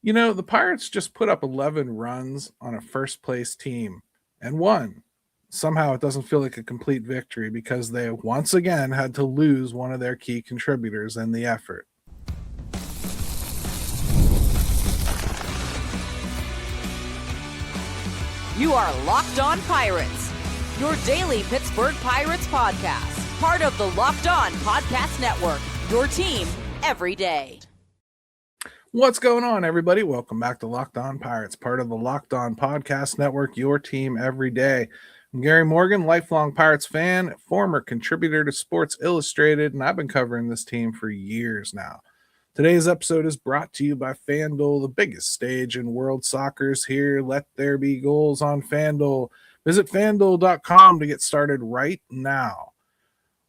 The Pirates just put up 11 runs on a first place team and won. Somehow it doesn't feel like a complete victory because they once again had to lose one of their key contributors in the effort. You are Locked On Pirates, your daily Pittsburgh Pirates podcast, part of the Locked On Podcast Network, your team every day. What's going on, everybody? Welcome back to Locked On Pirates, part of the Locked On Podcast Network, your team every day. I'm Gary Morgan, lifelong Pirates fan, former contributor to Sports Illustrated, and I've been covering this team for years now. Today's episode is brought to you by FanDuel, the biggest stage in world soccer's here. Let there be goals on FanDuel. Visit FanDuel.com to get started right now.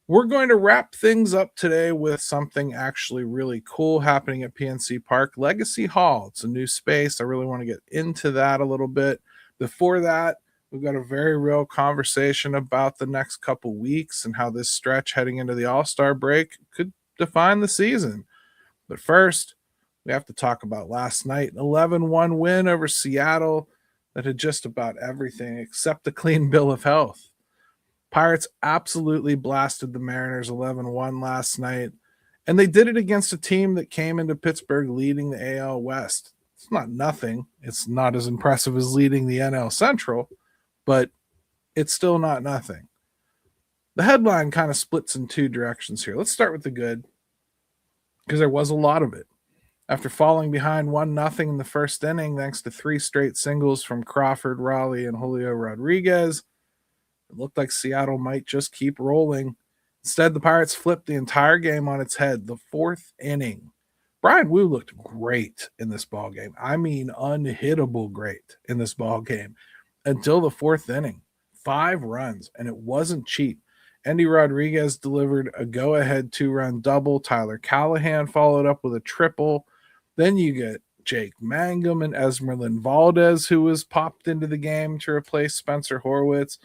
We're going to wrap things up today with something actually really cool happening at PNC Park, Legacy Hall. It's a new space. I really want to get into that a little bit. Before that, we've got a very real conversation about the next couple weeks and how this stretch heading into the All-Star break could define the season. But first, we have to talk about last night, an 11-1 win over Seattle that had just about everything except a clean bill of health. Pirates absolutely blasted the Mariners 11-1 last night, and they did it against a team that came into Pittsburgh leading the AL West. It's not nothing. It's not as impressive as leading the NL Central, but it's still not nothing. The headline kind of splits in two directions here. Let's start with the good, because there was a lot of it. After falling behind 1-0 in the first inning, thanks to 3 straight singles from Crawford, Raleigh, and Julio Rodriguez, it looked like Seattle might just keep rolling. Instead, the Pirates flipped the entire game on its head. The 4th inning, Brian Wu looked great in this ballgame. I mean, unhittable great in this ballgame until the 4th inning. 5 runs, and it wasn't cheap. Endy Rodriguez delivered a go-ahead 2-run double. Tyler Callahan followed up with a triple. Then you get Jake Mangum and Esmerlyn Valdez, who was popped into the game to replace Spencer Horwitz.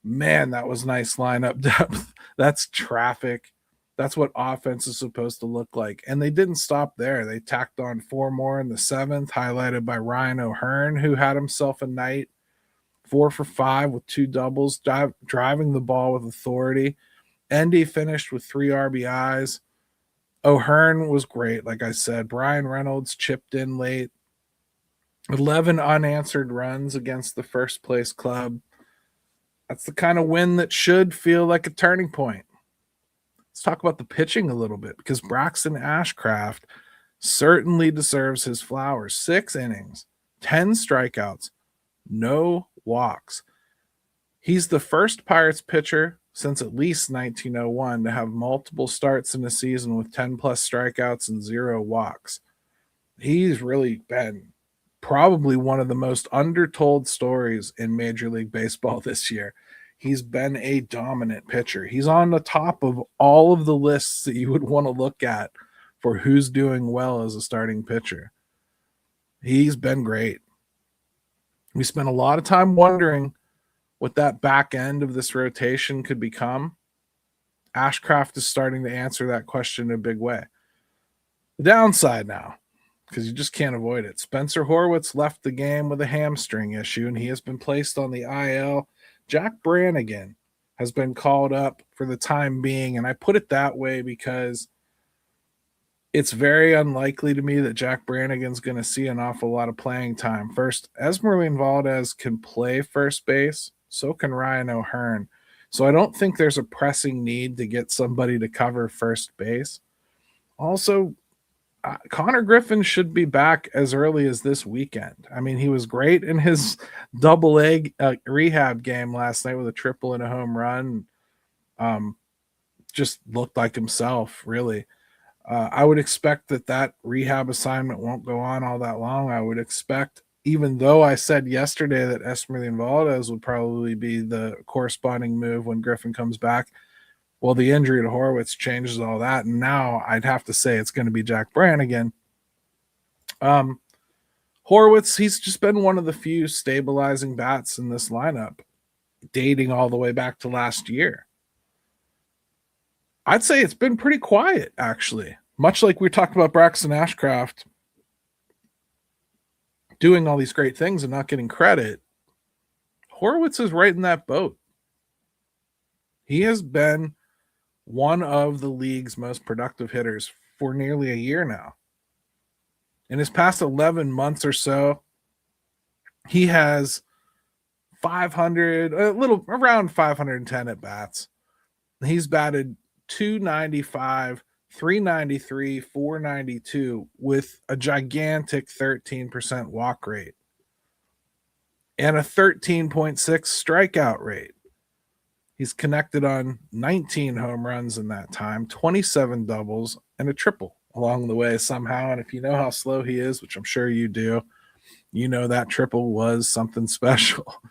Man, that was nice lineup depth. That's traffic. That's what offense is supposed to look like. And they didn't stop there. They tacked on 4 more in the 7th, highlighted by Ryan O'Hearn, who had himself a night. 4 for 5 with 2 doubles, driving the ball with authority. Endy finished with 3 RBIs. O'Hearn was great, like I said. Brian Reynolds chipped in late. 11 unanswered runs against the first-place club. That's the kind of win that should feel like a turning point. Let's talk about the pitching a little bit, because Braxton Ashcraft certainly deserves his flowers. 6 innings, 10 strikeouts, no walks. He's the first Pirates pitcher since at least 1901 to have multiple starts in a season with 10 plus strikeouts and 0 walks. He's really been probably one of the most undertold stories in Major League Baseball this year. He's been a dominant pitcher. He's on the top of all of the lists that you would want to look at for who's doing well as a starting pitcher. He's been great. We spent a lot of time wondering what that back end of this rotation could become. Ashcraft is starting to answer that question in a big way. The downside now, because you just can't avoid it. Spencer Horwitz left the game with a hamstring issue, and he has been placed on the IL. Jack Brannigan has been called up for the time being, and I put it that way because it's very unlikely to me that Jack Brannigan's going to see an awful lot of playing time. First, Esmerlyn Valdez can play first base, so can Ryan O'Hearn. So I don't think there's a pressing need to get somebody to cover first base. Also, Konnor Griffin should be back as early as this weekend. I mean, he was great in his double-A rehab game last night with a triple and a home run. Just looked like himself, really. I would expect that rehab assignment won't go on all that long. I would expect, even though I said yesterday that Esmerlyn Valdez would probably be the corresponding move when Griffin comes back, well, the injury to Horowitz changes all that, and now I'd have to say it's going to be Jack Brannigan. Horowitz, he's just been one of the few stabilizing bats in this lineup, dating all the way back to last year. I'd say it's been pretty quiet, actually. Much like we talked about Braxton Ashcraft, doing all these great things and not getting credit, Horowitz is right in that boat. He has been one of the league's most productive hitters for nearly a year now. In his past 11 months or so, he has 500, a little around 510 at bats. He's batted 295, 393, 492 with a gigantic 13% walk rate and a 13.6 strikeout rate. He's connected on 19 home runs in that time, 27 doubles, and a triple along the way somehow. And if you know how slow he is, which I'm sure you do, you know that triple was something special.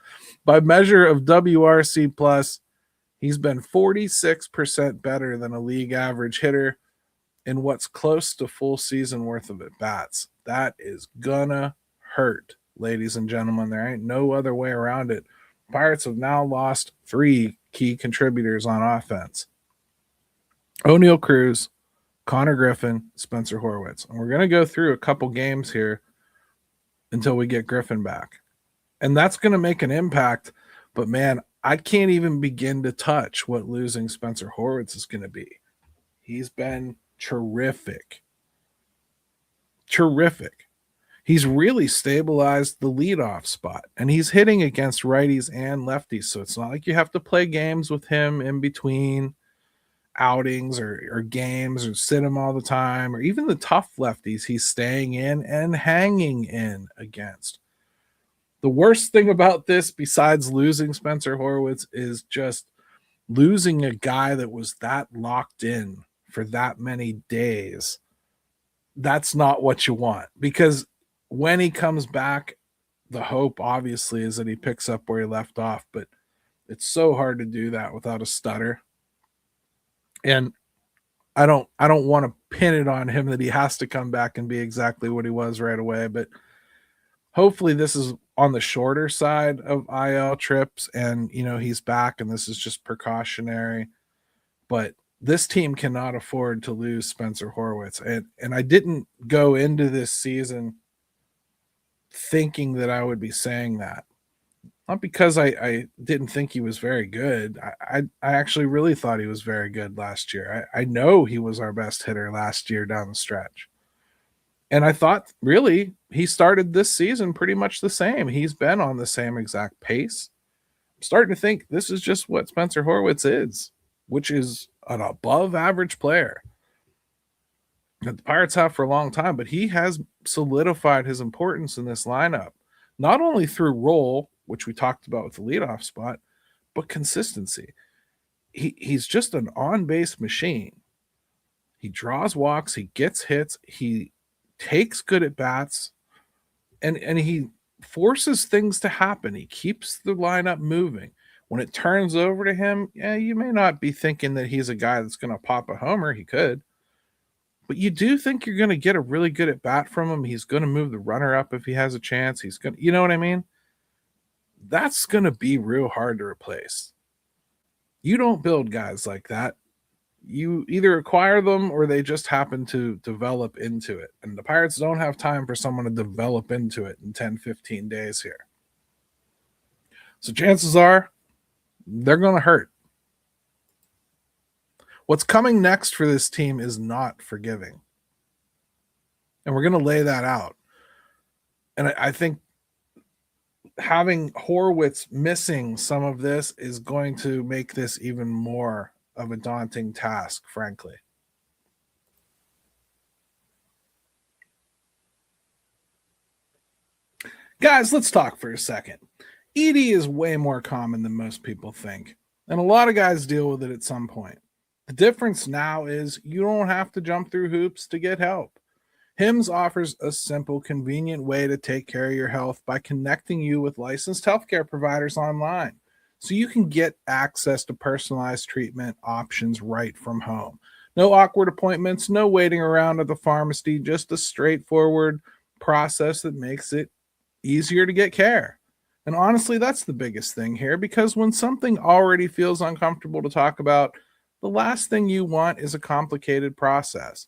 By measure of WRC plus, he's been 46% better than a league average hitter in what's close to full season worth of at-bats. That is gonna hurt, ladies and gentlemen. There ain't no other way around it. Pirates have now lost 3 key contributors on offense: O'Neal Cruz, Konnor Griffin, Spencer Horwitz. And we're going to go through a couple games here until we get Griffin back. And that's going to make an impact. But, man, I can't even begin to touch what losing Spencer Horwitz is going to be. He's been terrific. Terrific. He's really stabilized the leadoff spot, and he's hitting against righties and lefties. So it's not like you have to play games with him in between outings or games or sit him all the time, or even the tough lefties he's staying in and hanging in against. The worst thing about this, besides losing Spencer Horwitz, is just losing a guy that was that locked in for that many days. That's not what you want, because when he comes back, the hope obviously is that he picks up where he left off, but it's so hard to do that without a stutter. And I don't want to pin it on him that he has to come back and be exactly what he was right away, but hopefully this is on the shorter side of IL trips and, he's back and this is just precautionary. But this team cannot afford to lose Spencer Horwitz. And I didn't go into this season thinking that I would be saying that. Not because I didn't think he was very good. I actually really thought he was very good last year. I know he was our best hitter last year down the stretch. And I thought, really, he started this season pretty much the same. He's been on the same exact pace. I'm starting to think this is just what Spencer Horwitz is, which is an above-average player that the Pirates have for a long time, but he has solidified his importance in this lineup, not only through role, which we talked about with the leadoff spot, but consistency. He's just an on-base machine. He draws walks, he gets hits, he takes good at bats, and he forces things to happen. He keeps the lineup moving. When it turns over to him, you may not be thinking that he's a guy that's going to pop a homer. He could. But you do think you're going to get a really good at bat from him. He's going to move the runner up if he has a chance. He's going to, you know what I mean? That's going to be real hard to replace. You don't build guys like that. You either acquire them or they just happen to develop into it. And the Pirates don't have time for someone to develop into it in 10, 15 days here. So chances are they're going to hurt. What's coming next for this team is not forgiving. And we're going to lay that out. And I think having Horowitz missing some of this is going to make this even more of a daunting task, frankly. Guys, let's talk for a second. ED is way more common than most people think, and a lot of guys deal with it at some point. The difference now is you don't have to jump through hoops to get help. HIMS offers a simple, convenient way to take care of your health by connecting you with licensed healthcare providers online, so you can get access to personalized treatment options right from home. No awkward appointments, no waiting around at the pharmacy, just a straightforward process that makes it easier to get care. And honestly, that's the biggest thing here, because when something already feels uncomfortable to talk about, the last thing you want is a complicated process.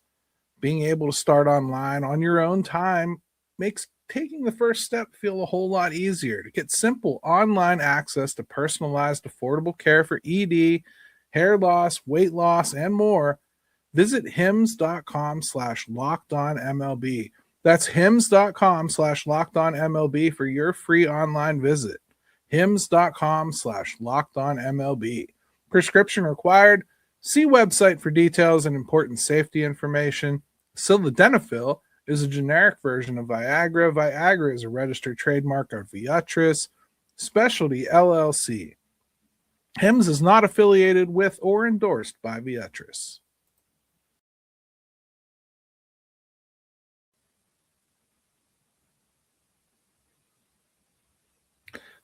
Being able to start online on your own time makes taking the first step feel a whole lot easier. To get simple online access to personalized, affordable care for ED, hair loss, weight loss, and more, visit hims.com/lockedonmlb. That's hims.com/lockedonmlb for your free online visit. hims.com/lockedonmlb. Prescription required. See website for details and important safety information. Sildenafil is a generic version of Viagra. Viagra is a registered trademark of Viatris Specialty LLC. Hims is not affiliated with or endorsed by Viatris.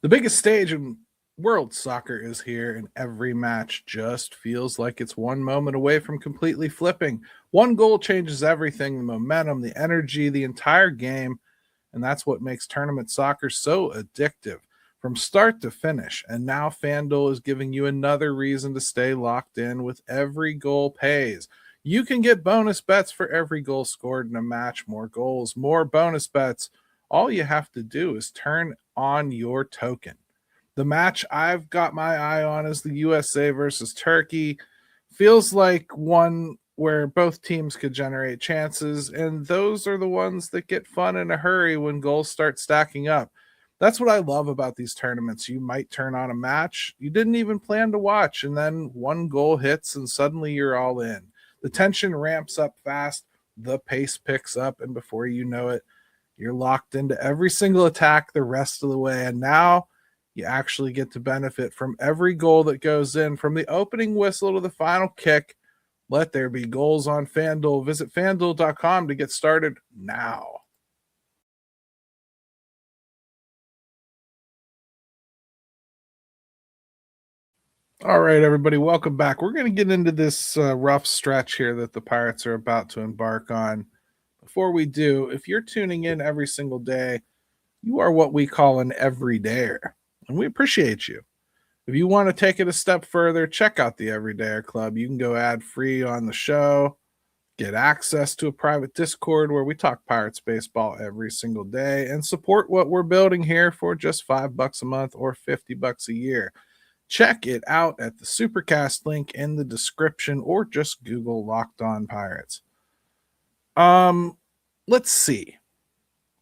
The biggest stage in world soccer is here, and every match just feels like it's one moment away from completely flipping. One goal changes everything, the momentum, the energy, the entire game, and that's what makes tournament soccer so addictive from start to finish. And now FanDuel is giving you another reason to stay locked in with every goal pays. You can get bonus bets for every goal scored in a match, more goals, more bonus bets. All you have to do is turn on your token. The match I've got my eye on is the USA versus Turkey. Feels like one where both teams could generate chances, and those are the ones that get fun in a hurry when goals start stacking up. That's what I love about these tournaments. You might turn on a match you didn't even plan to watch, and then one goal hits, and suddenly you're all in. The tension ramps up fast, the pace picks up, and before you know it, you're locked into every single attack the rest of the way. And now you actually get to benefit from every goal that goes in, from the opening whistle to the final kick. Let there be goals on FanDuel. Visit FanDuel.com to get started now. All right, everybody, welcome back. We're going to get into this rough stretch here that the Pirates are about to embark on. Before we do, if you're tuning in every single day, you are what we call an everydayer, and we appreciate you. If you want to take it a step further, check out the Everydayer Club. You can go ad-free on the show, get access to a private Discord where we talk Pirates baseball every single day, and support what we're building here for just $5 a month or $50 a year. Check it out at the Supercast link in the description, or just Google Locked On Pirates. Let's see.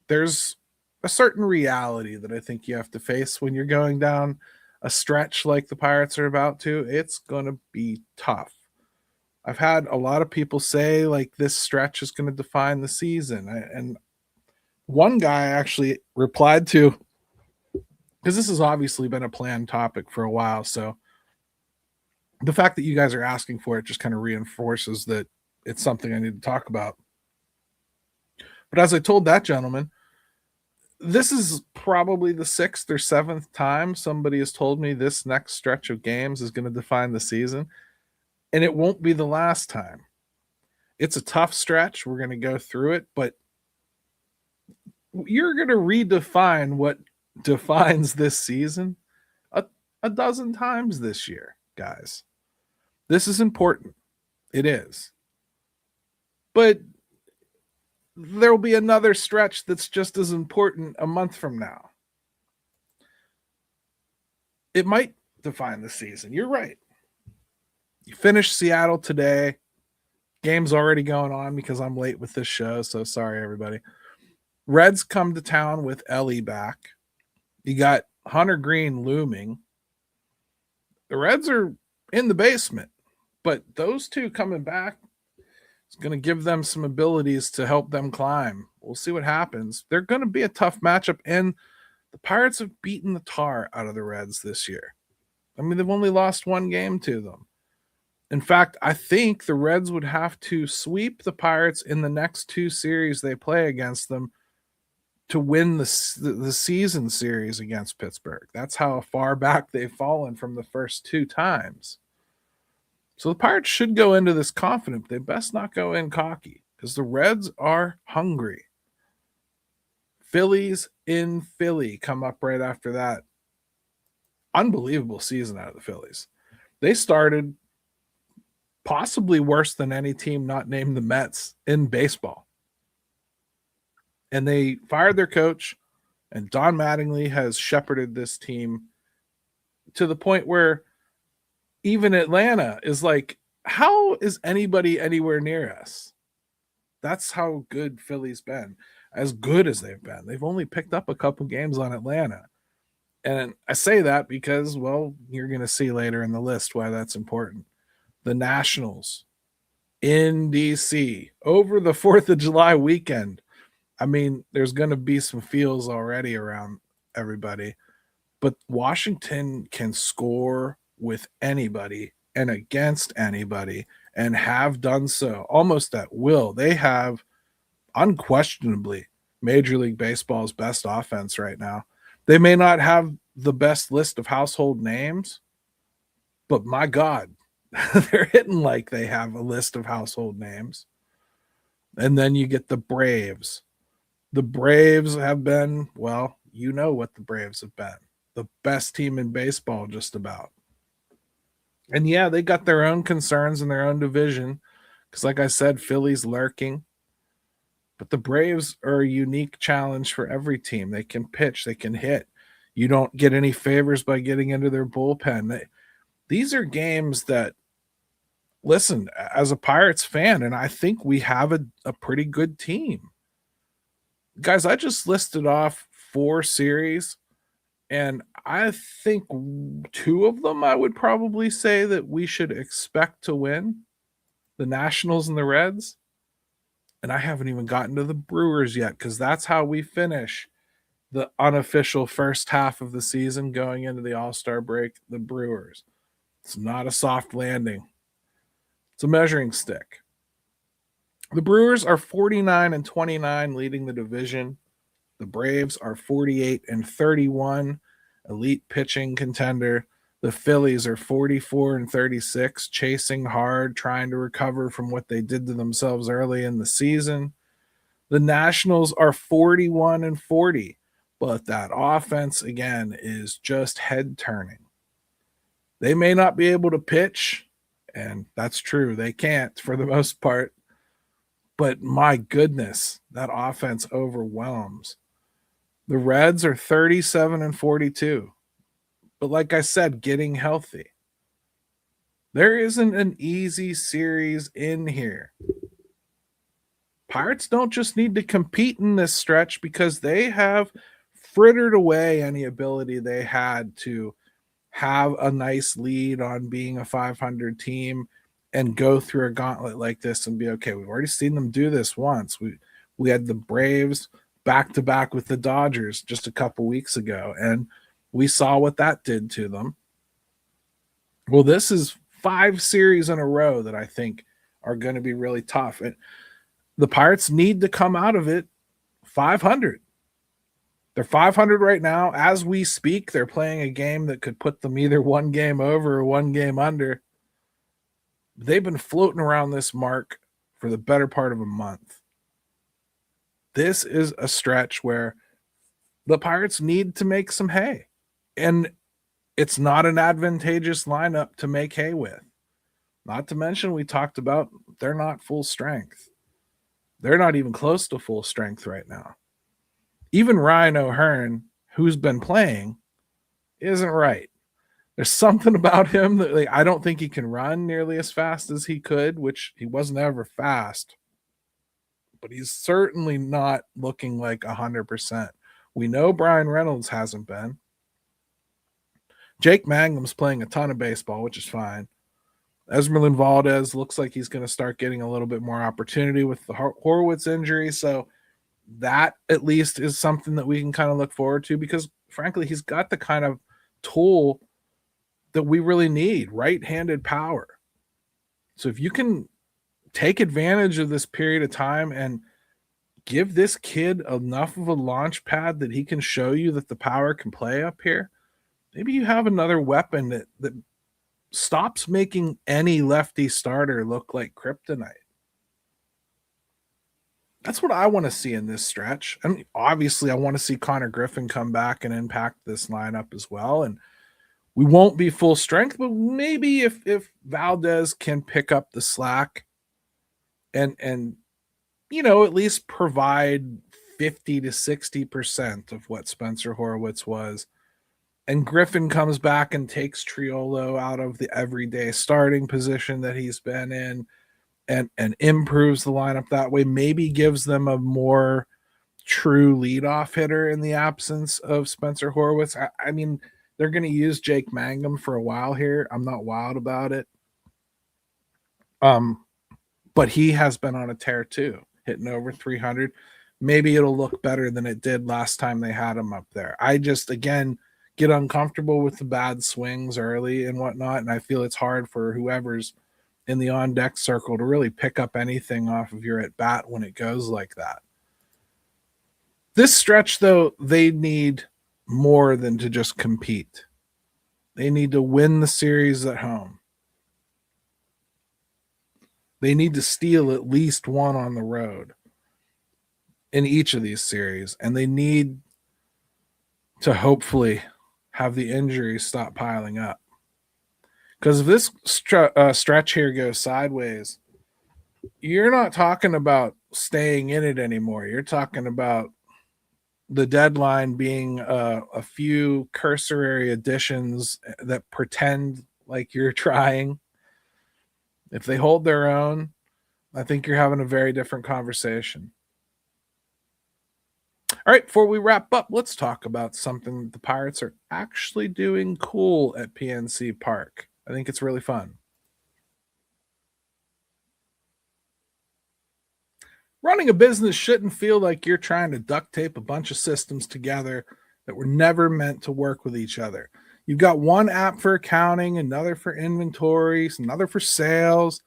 There's a certain reality that I think you have to face when you're going down a stretch like the Pirates are about to. It's going to be tough. I've had a lot of people say like this stretch is going to define the season. And one guy actually replied to, because this has obviously been a planned topic for a while. So the fact that you guys are asking for it just kind of reinforces that it's something I need to talk about. But as I told that gentleman, this is probably the 6th or 7th time somebody has told me this next stretch of games is going to define the season, and it won't be the last time. It's a tough stretch. We're going to go through it, but you're going to redefine what defines this season a dozen times this year, guys. This is important. It is. But there will be another stretch that's just as important a month from now. It might define the season. You're right. You finished Seattle today. Game's already going on because I'm late with this show, so sorry, everybody. Reds come to town with Ellie back. You got Hunter Green looming. The Reds are in the basement, but those two coming back, it's going to give them some abilities to help them climb. We'll see what happens. They're going to be a tough matchup, and the Pirates have beaten the tar out of the Reds this year. I mean, they've only lost one game to them. In fact, I think the Reds would have to sweep the Pirates in the next 2 series they play against them to win the season series against Pittsburgh. That's how far back they've fallen from the first 2 times. So the Pirates should go into this confident, but they best not go in cocky because the Reds are hungry. Phillies in Philly come up right after that. Unbelievable season out of the Phillies. They started possibly worse than any team not named the Mets in baseball. And they fired their coach, and Don Mattingly has shepherded this team to the point where even Atlanta is like, how is anybody anywhere near us? That's how good Philly's been, as good as they've been. They've only picked up a couple games on Atlanta. And I say that because, well, you're going to see later in the list why that's important. The Nationals in DC over the 4th of July weekend. I mean, there's going to be some feels already around everybody, but Washington can score with anybody and against anybody and have done so almost at will. They have unquestionably Major League Baseball's best offense right now. They may not have the best list of household names, but my God, they're hitting like they have a list of household names. And then you get the Braves. The Braves have been, well, you know what the Braves have been. The best team in baseball, just about. And yeah, they got their own concerns in their own division. Because like I said, Philly's lurking. But the Braves are a unique challenge for every team. They can pitch, they can hit. You don't get any favors by getting into their bullpen. These are games that, listen, as a Pirates fan, and I think we have a pretty good team. Guys, I just listed off 4 series, and I think 2 of them I would probably say that we should expect to win, the Nationals and the Reds. And I haven't even gotten to the Brewers yet, because that's how we finish the unofficial first half of the season going into the All-Star break, the Brewers. It's not a soft landing. It's a measuring stick. The Brewers are 49-29, leading the division. The Braves are 48-31, elite pitching contender. The Phillies are 44-36, chasing hard, trying to recover from what they did to themselves early in the season. The Nationals are 41-40, but that offense, again, is just head-turning. They may not be able to pitch, and that's true. They can't for the most part. But my goodness, that offense overwhelms. The Reds are 37-42. But like I said, getting healthy. There isn't an easy series in here. Pirates don't just need to compete in this stretch, because they have frittered away any ability they had to have a nice lead on being a 500 team and go through a gauntlet like this and be okay. We've already seen them do this once. We had the Braves back-to-back with the Dodgers just a couple weeks ago, and we saw what that did to them. Well, this is 5 series in a row that I think are going to be really tough. And the Pirates need to come out of it 500. They're 500 right now. As we speak, they're playing a game that could put them either 1 game over or 1 game under. They've been floating around this mark for the better part of a month. This is a stretch where the Pirates need to make some hay. And it's not an advantageous lineup to make hay with. Not to mention, we talked about they're not full strength. They're not even close to full strength right now. Even Ryan O'Hearn, who's been playing, isn't right. There's something about him that I don't think he can run nearly as fast as he could, which he wasn't ever fast. But he's certainly not looking like 100%. We know Brian Reynolds hasn't been. Jake Mangum's playing a ton of baseball, which is fine. Esmerlyn Valdez looks like he's going to start getting a little bit more opportunity with the Horowitz injury. So that at least is something that we can kind of look forward to, because frankly, he's got the kind of tool that we really need, right-handed power. So if you can take advantage of this period of time and give this kid enough of a launch pad that he can show you that the power can play up here, maybe you have another weapon that stops making any lefty starter look like kryptonite. That's what I want to see in this stretch. I mean, obviously, I want to see Konnor Griffin come back and impact this lineup as well. And we won't be full strength, but maybe if Valdez can pick up the slack and at least provide 50 to 60% of what Spencer Horwitz was. And Griffin comes back and takes Triolo out of the everyday starting position that he's been in and improves the lineup that way, maybe gives them a more true leadoff hitter in the absence of Spencer Horwitz. I mean, they're going to use Jake Mangum for a while here. I'm not wild about it. But he has been on a tear too, hitting over 300. Maybe it'll look better than it did last time they had him up there. I just, again, get uncomfortable with the bad swings early and whatnot, and I feel it's hard for whoever's in the on-deck circle to really pick up anything off of your at-bat when it goes like that. This stretch, though, they need more than to just compete. They need to win the series at home. They need to steal at least one on the road in each of these series, and they need to hopefully have the injuries stop piling up. Because if this stretch here goes sideways, you're not talking about staying in it anymore. You're talking about the deadline being a few cursory additions that pretend like you're trying. If they hold their own, I think you're having a very different conversation. All right, before we wrap up, let's talk about something that the Pirates are actually doing cool at PNC Park. I think it's really fun. Running a business shouldn't feel like you're trying to duct tape a bunch of systems together that were never meant to work with each other. You've got one app for accounting, another for inventory, another for sales,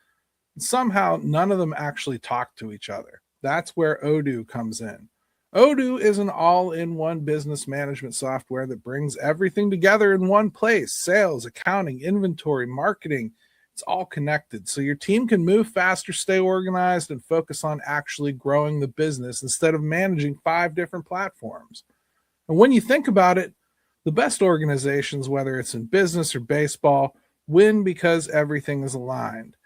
and somehow none of them actually talk to each other. That's where Odoo comes in. Odoo is an all-in-one business management software that brings everything together in one place. Sales, accounting, inventory, marketing. It's all connected. So your team can move faster, stay organized, and focus on actually growing the business instead of managing 5 different platforms. And when you think about it, the best organizations, whether it's in business or baseball, win because everything is aligned.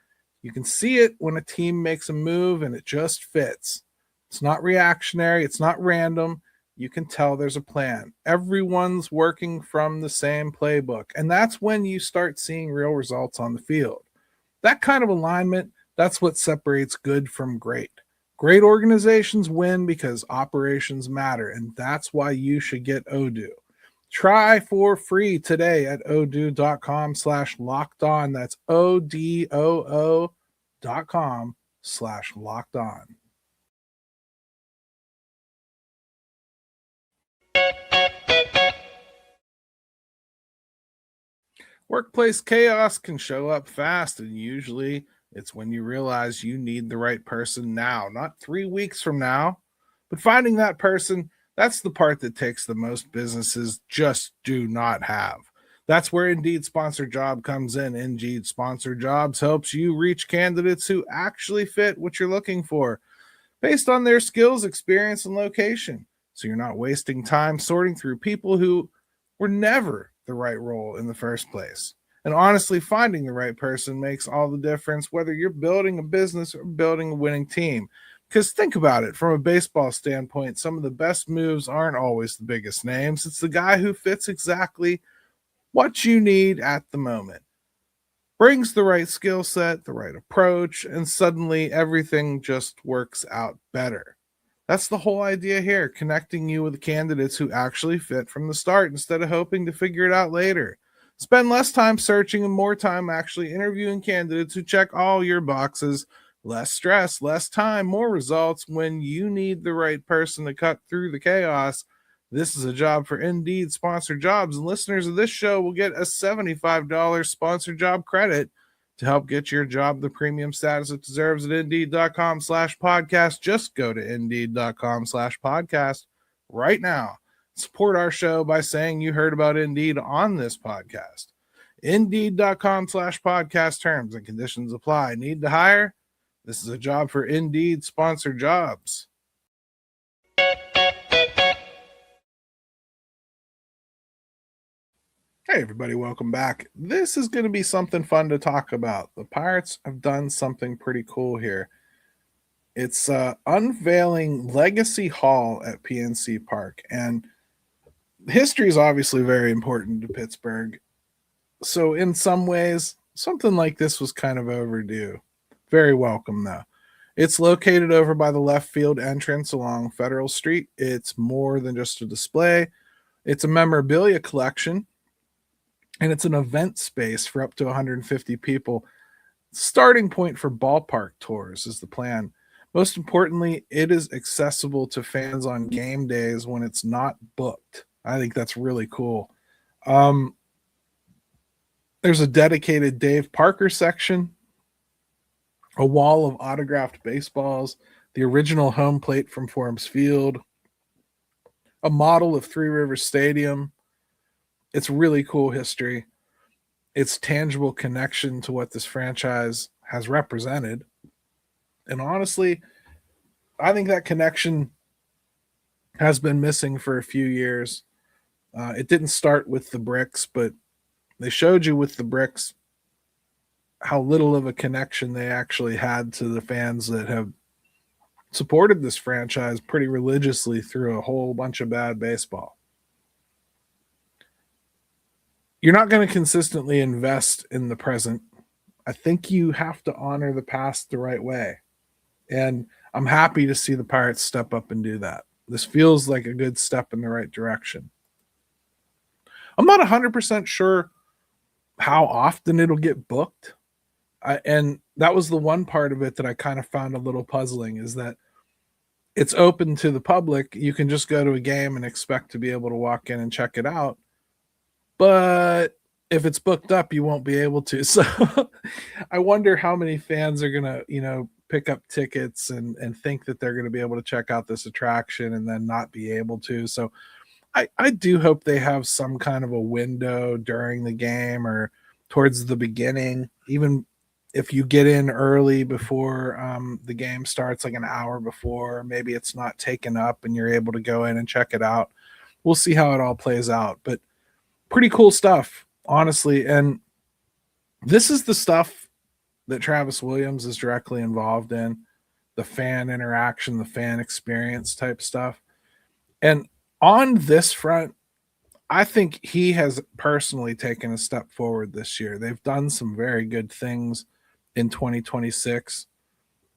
You can see it when a team makes a move and it just fits. It's not reactionary. It's not random. You can tell there's a plan. Everyone's working from the same playbook. And that's when you start seeing real results on the field. That kind of alignment, that's what separates good from great. Great organizations win because operations matter. And that's why you should get Odoo. Try for free today at odoo.com/lockedon. That's odoo.com/lockedon. Workplace chaos can show up fast, and usually it's when you realize you need the right person now, not 3 weeks from now. But finding that person, that's the part that takes the most businesses just do not have. That's where Indeed Sponsored Job comes in. Indeed Sponsored Jobs helps you reach candidates who actually fit what you're looking for based on their skills, experience, and location. So you're not wasting time sorting through people who were never the right role in the first place. And honestly, finding the right person makes all the difference, whether you're building a business or building a winning team. Because think about it, from a baseball standpoint, some of the best moves aren't always the biggest names. It's the guy who fits exactly what you need at the moment. Brings the right skill set, the right approach, and suddenly everything just works out better. That's the whole idea here, connecting you with the candidates who actually fit from the start instead of hoping to figure it out later. Spend less time searching and more time actually interviewing candidates who check all your boxes. Less stress, less time, more results when you need the right person to cut through the chaos. This is a job for Indeed Sponsored Jobs, and listeners of this show will get a $75 sponsored job credit to help get your job the premium status it deserves at Indeed.com/podcast. Just go to Indeed.com/podcast right now. Support our show by saying you heard about Indeed on this podcast. Indeed.com/podcast. Terms and conditions apply. Need to hire? This is a job for Indeed Sponsored Jobs. Hey, everybody, welcome back. This is going to be something fun to talk about. The Pirates have done something pretty cool here. It's unveiling Legacy Hall at PNC Park. And history is obviously very important to Pittsburgh. So in some ways, something like this was kind of overdue. Very welcome, though. It's located over by the left field entrance along Federal Street. It's more than just a display. It's a memorabilia collection, and it's an event space for up to 150 people. Starting point for ballpark tours is the plan. Most importantly, it is accessible to fans on game days when it's not booked. I think that's really cool. There's a dedicated Dave Parker section, a wall of autographed baseballs, the original home plate from Forbes Field, a model of Three Rivers Stadium. It's really cool history. It's tangible connection to what this franchise has represented. And honestly, I think that connection has been missing for a few years. It didn't start with the bricks, but they showed you with the bricks how little of a connection they actually had to the fans that have supported this franchise pretty religiously through a whole bunch of bad baseball. You're not going to consistently invest in the present. I think you have to honor the past the right way. And I'm happy to see the Pirates step up and do that. This feels like a good step in the right direction. I'm not 100% sure how often it'll get booked. And that was the one part of it that I kind of found a little puzzling, is that it's open to the public. You can just go to a game and expect to be able to walk in and check it out. But if it's booked up, you won't be able to. So I wonder how many fans are going to, pick up tickets and think that they're going to be able to check out this attraction and then not be able to. So I do hope they have some kind of a window during the game or towards the beginning, even if you get in early before the game starts, like an hour before, maybe it's not taken up and you're able to go in and check it out. We'll see how it all plays out, but pretty cool stuff, honestly. And this is the stuff that Travis Williams is directly involved in, the fan interaction, the fan experience type stuff. And on this front, I think he has personally taken a step forward this year. They've done some very good things in 2026.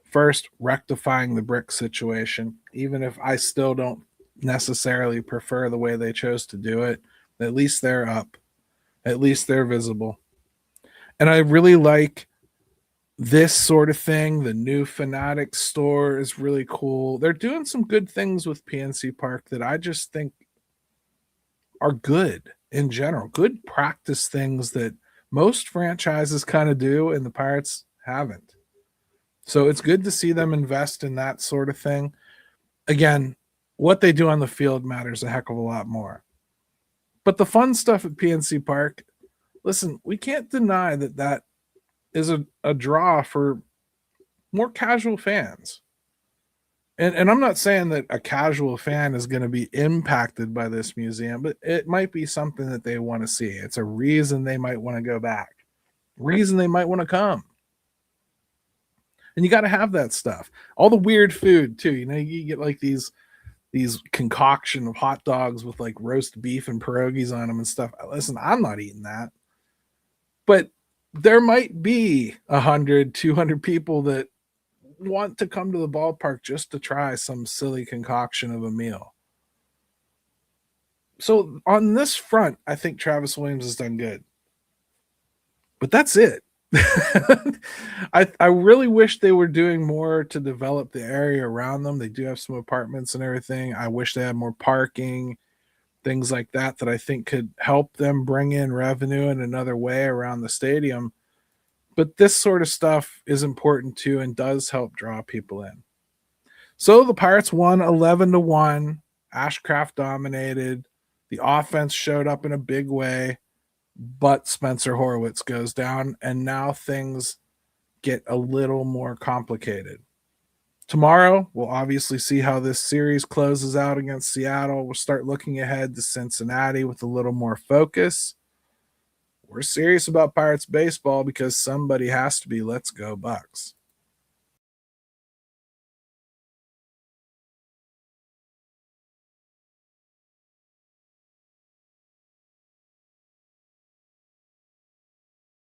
First, rectifying the brick situation, even if I still don't necessarily prefer the way they chose to do it. At least they're up. At least they're visible. And I really like this sort of thing. The new Fanatic store is really cool. They're doing some good things with PNC Park that I just think are good in general. Good practice things that most franchises kind of do, and the Pirates haven't. So it's good to see them invest in that sort of thing. Again, what they do on the field matters a heck of a lot more. But the fun stuff at PNC Park, listen, we can't deny that is a draw for more casual fans. And I'm not saying that a casual fan is going to be impacted by this museum, but it might be something that they want to see. It's a reason they might want to go back, reason they might want to come. And you got to have that stuff. All the weird food too. You get like these concoction of hot dogs with like roast beef and pierogies on them and stuff. Listen, I'm not eating that. But there might be 100, 200 people that want to come to the ballpark just to try some silly concoction of a meal. So on this front, I think Travis Williams has done good. But that's it. I really wish they were doing more to develop the area around them. They do have some apartments and everything. I wish they had more parking, things like that I think could help them bring in revenue in another way around the stadium. But this sort of stuff is important too and does help draw people in. So the Pirates won 11-1. Ashcraft dominated. The offense showed up in a big way, but Spencer Horwitz goes down, and now things get a little more complicated. Tomorrow, we'll obviously see how this series closes out against Seattle. We'll start looking ahead to Cincinnati with a little more focus. We're serious about Pirates baseball because somebody has to be. Let's go Bucks.